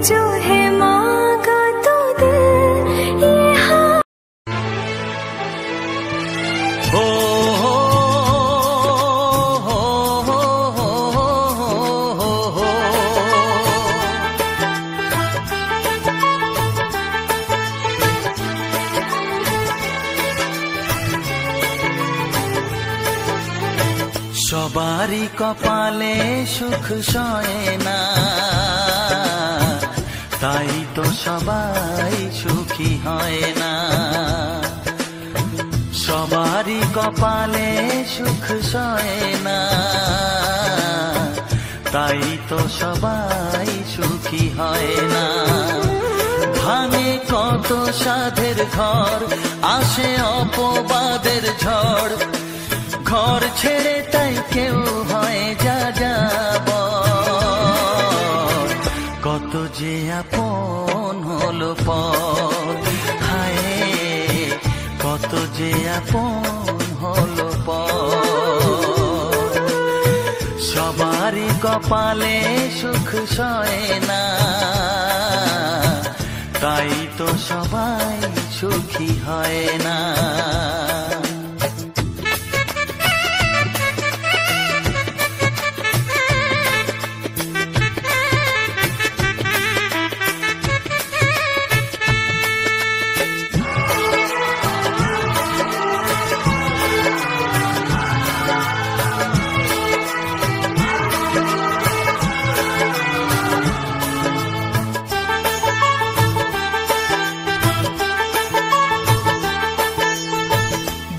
जो है मांगा तो दे ये हाँ। हो हो সবারই কপালে সুখ সয় না, তাই তো সবাই সুখী হয় না। সবারই কপালে সুখ সয় না, তাই তো সবাই সুখী হয় না। ভাঙে কত সাধের ঘর, আসে অপবাদের ঝড়, ঘর ছেড়ে তাই কেউ হয় যা যাব। কত যে আপন হলো পর, হায় কত যে আপন হলো পর। সবারই কপালে সুখ সয় না, তাই তো সবাই সুখী হয় না।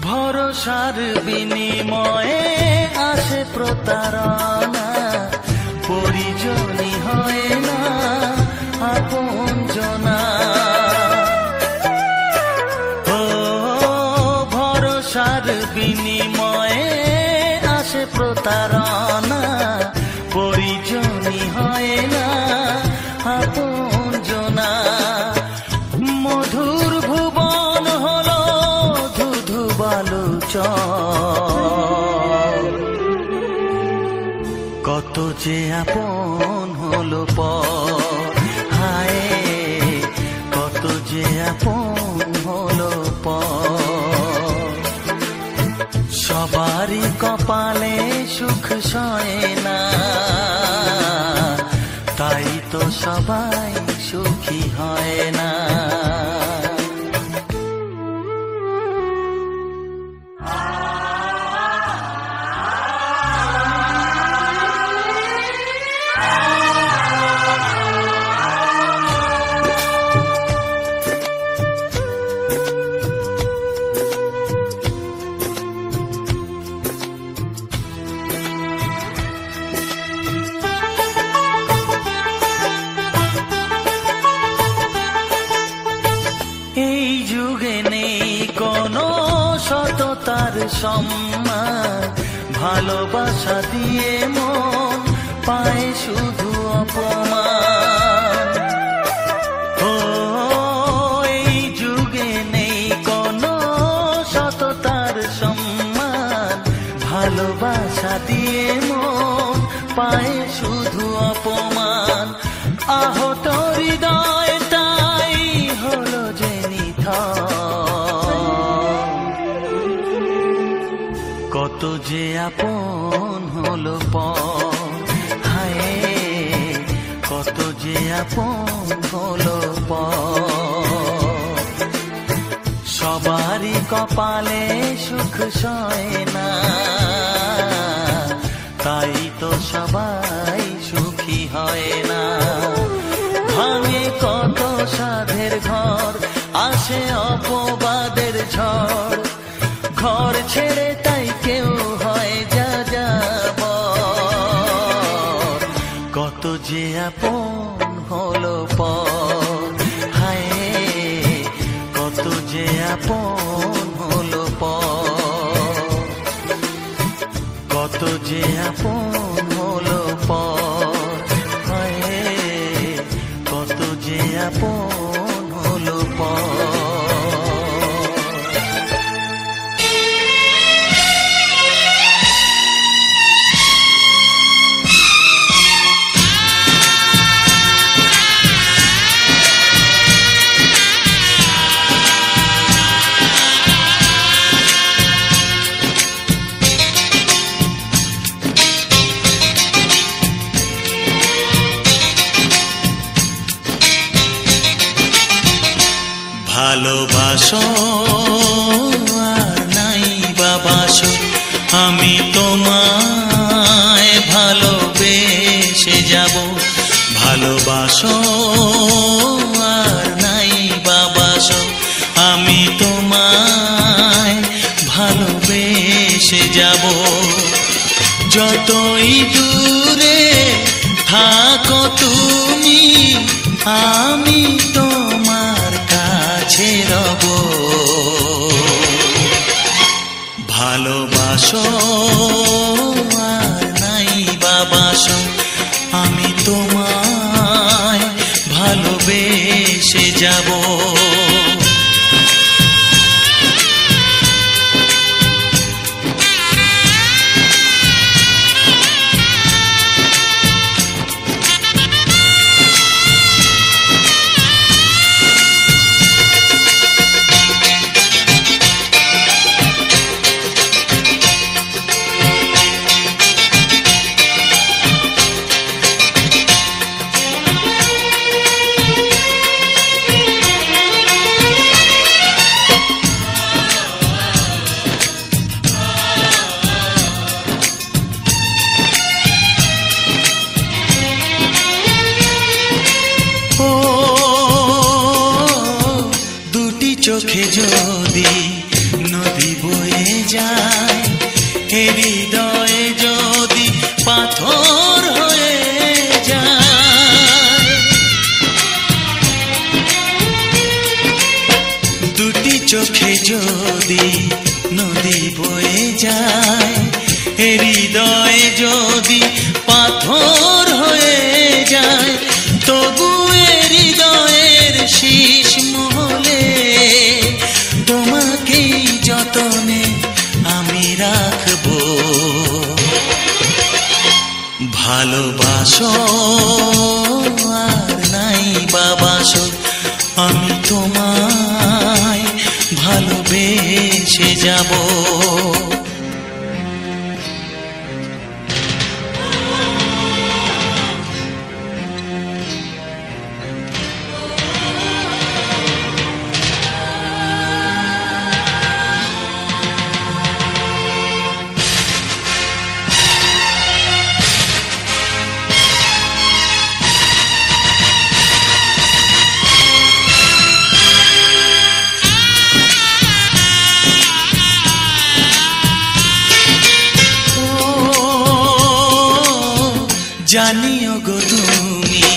ভরসার বিনিময়ে আসে প্রতারণা, পরিজনই হয় না আপনজনা। ও ভরসার বিনিময়ে আসে প্রতারণা, পরিজনই হয় না আপনজনা। মধুর ভুবন হলো ধুধু বালুচর, কত যে আপন হলো পর, হায় কত যে আপন হলো পর। সবারই কপালে সুখ সয় না, তাই তো সবাই সুখী হয় না। এই যুগে নেই কোনো সততার সম্মান, ভালোবাসা দিয়ে মন পায় শুধু অপমান। ও এই যুগে নেই কোনো সততার সম্মান, ভালোবাসা দিয়ে মন পায় শুধু অপমান। আহত হৃদয় তাই হলো যে কত যে আপন হলো পর, হায় কত যে আপন হলো পর। সবারই কপালে সুখ সয় না, তাই তো সবাই সুখী হয় না। ভাঙে কত সাধের ঘর, আসে অপবাদের ঝড়, ঘর ছেড়ে তাই কেউ হয় যা যাব। কত যে আপন হলো পর, হায় কত যে আপন হলো পর। কত যে আপন হলো পর, হায় কত যে আপন হলো পর। ভালোবাসো আর নাই বাবাসো, আমি তোমায় ভালোবেসে যাব। ভালোবাসো আর নাই বাবাসো, আমি তোমায় ভালোবেসে যাব। যতই দূরে থাকো তুমি, আমি তোমার কাছে রব। ভালোবাসো আর নাই বাবাসো, আমি তোমায় ভালোবেসে যাব। চোখে যদি নদী বয়ে যায়, হৃদয়ে যদি পাথর হয়ে যায়। দুটি চোখে যদি নদী বয়ে যায়, হৃদয়ে যদি পাথর হয়ে যায়, তবু হৃদয়ের শীষ মহলে তোমাকেই যতনে আমি রাখবো। ভালোবাসো আর নাই বাবাসো, আমি তোমায় ভালোবেসে যাব। জানিও গো তুমি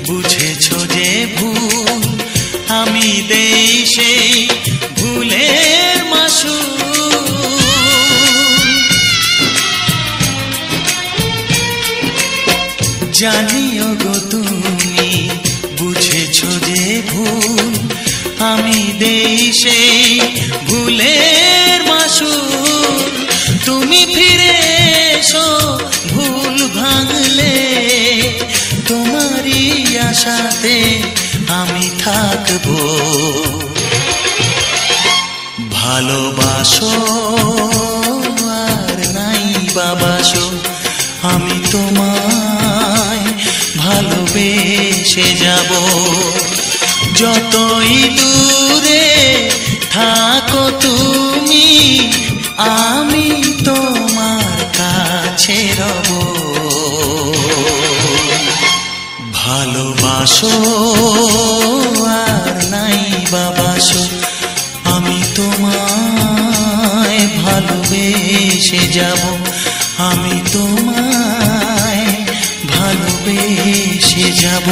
বুঝেছো যে ভুল, আমি দেই সেই ভুলের মাসুল। জানিও গো তুমি বুঝেছো যে ভুল, আমি দেই সেই ভুলের মাসুল। তুমি ফিরে এসো ভুল ভাঙলে, তোমারই আশাতে আমি থাকবো। ভালোবাসো আর নাই বাবাসো, আমি তোমায় ভালোবেসে যাব। যতই দূরে থাকো তুমি, আমি তোমার কাছে রব। ভালোবাসো আর নাই বাবাসো, আমি তোমায় ভালোবেসে যাব। আমি তোমায় ভালোবেসে যাব।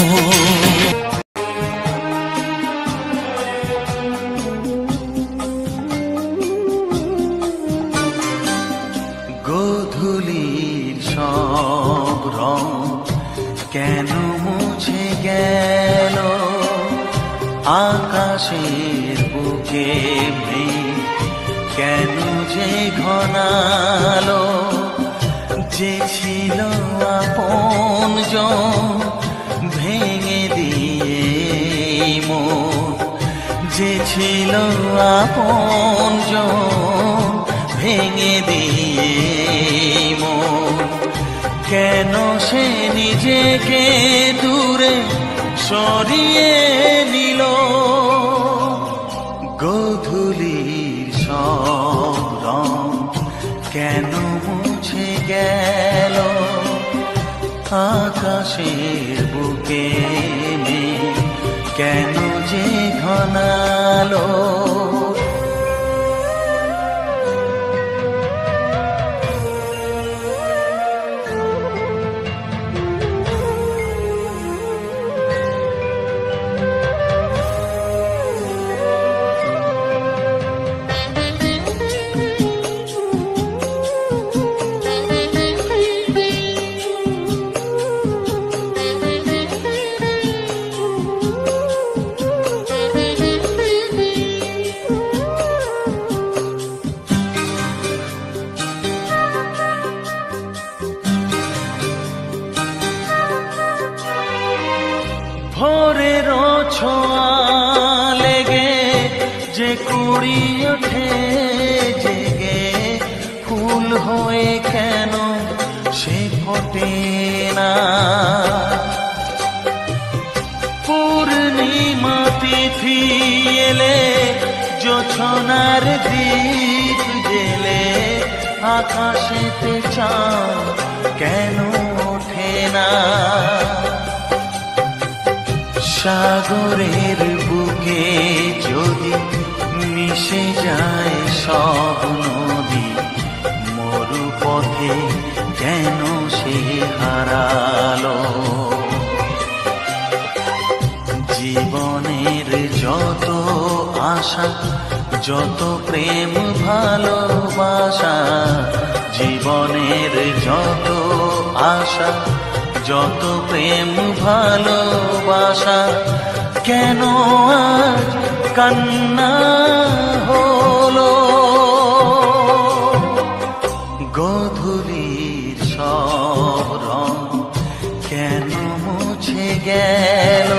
গোধূলির সব রং কেন মুছে গেল, আকাশের বুকে মেঘ কেন যে ঘনালো। যে ছিল আপনজন ভেঙে দিয়ে মন, যে ছিল আপনজন ভেঙে দিয়ে মন। কেন সে নিজেকে দূরে সরিয়ে নিল, কেন মুছে গেল আকাশের বুকে কেন যে ঘনালো ভোরের ছোঁয়া লেগে যে কুড়ি ওঠে জেগে ফুল হয়ে কেন সে ফোটে না পূর্ণিমা তিথি এলে জোছনার দীপ জেলে আকাশেতে চাঁদ কেন ওঠে না সাগরের বুকে যদি মিশে যায় সব নদী মরু পথে কেন সে হারালো জীবনের যত আশা যত প্রেম ভালোবাসা জীবনের যত আশা যত প্রেম ভালোবাসা কেন আজ কান্না হলো গোধূলির সব রং কেন মুছে গেল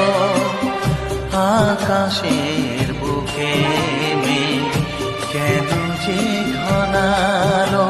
আকাশের বুকে মেঘ কেন যে ঘনালো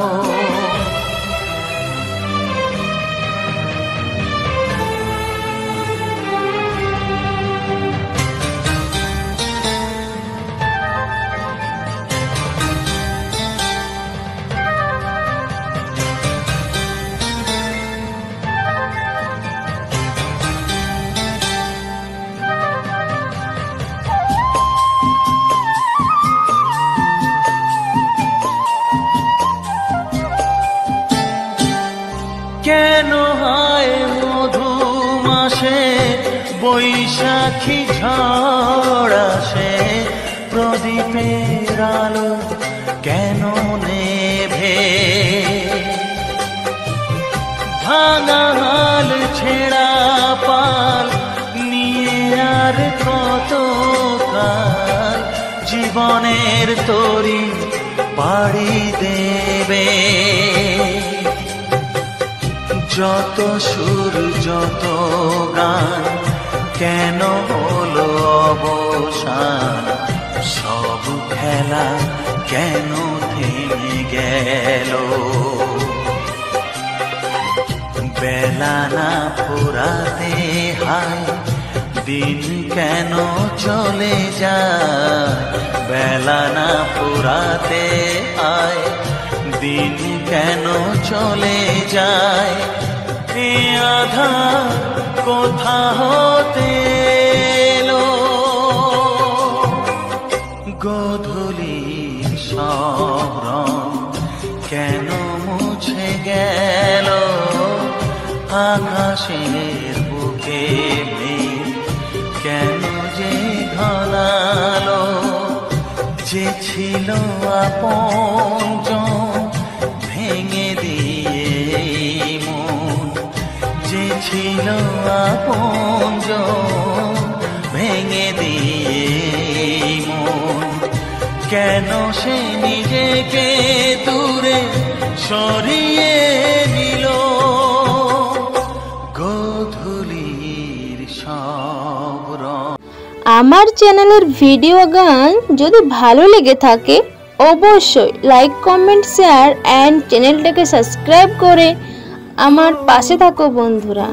কেন হয় মধু মাসে বৈশাখী ঝড় আসে প্রদীপের আলো কেন নেভে ভাঙা হাল ছেঁড়া পাল নিয়ে আর কত কাল জীবনের তরি পাড়ি দেবে যত সুর যত গান কেন হলো অবসান সব খেলা কেন থেমে গেল বেলা না ফুরাতে হায় দিন কেন চলে যায় বেলা না ফুরাতে আয় দিন কেন চলে যায় এ আধার কোথা হতে এলো গোধূলির সব রং কেন মুছে গেল আকাশের বুকে মেঘ কেন যে ঘনালো যে ছিল আপনজন ভেঙে দিয়ে মন যে ছিল আপনজন ভেঙে দিয়ে মন কেন সে নিজেকে দূরে সরিয়ে নিল গোধূলির সব রং। আমার চ্যানেলের ভিডিও গান যদি ভালো লেগে থাকে অবশ্যই লাইক কমেন্ট শেয়ার এন্ড চ্যানেলটাকে সাবস্ক্রাইব করে আমার পাশে থাকো বন্ধুরা।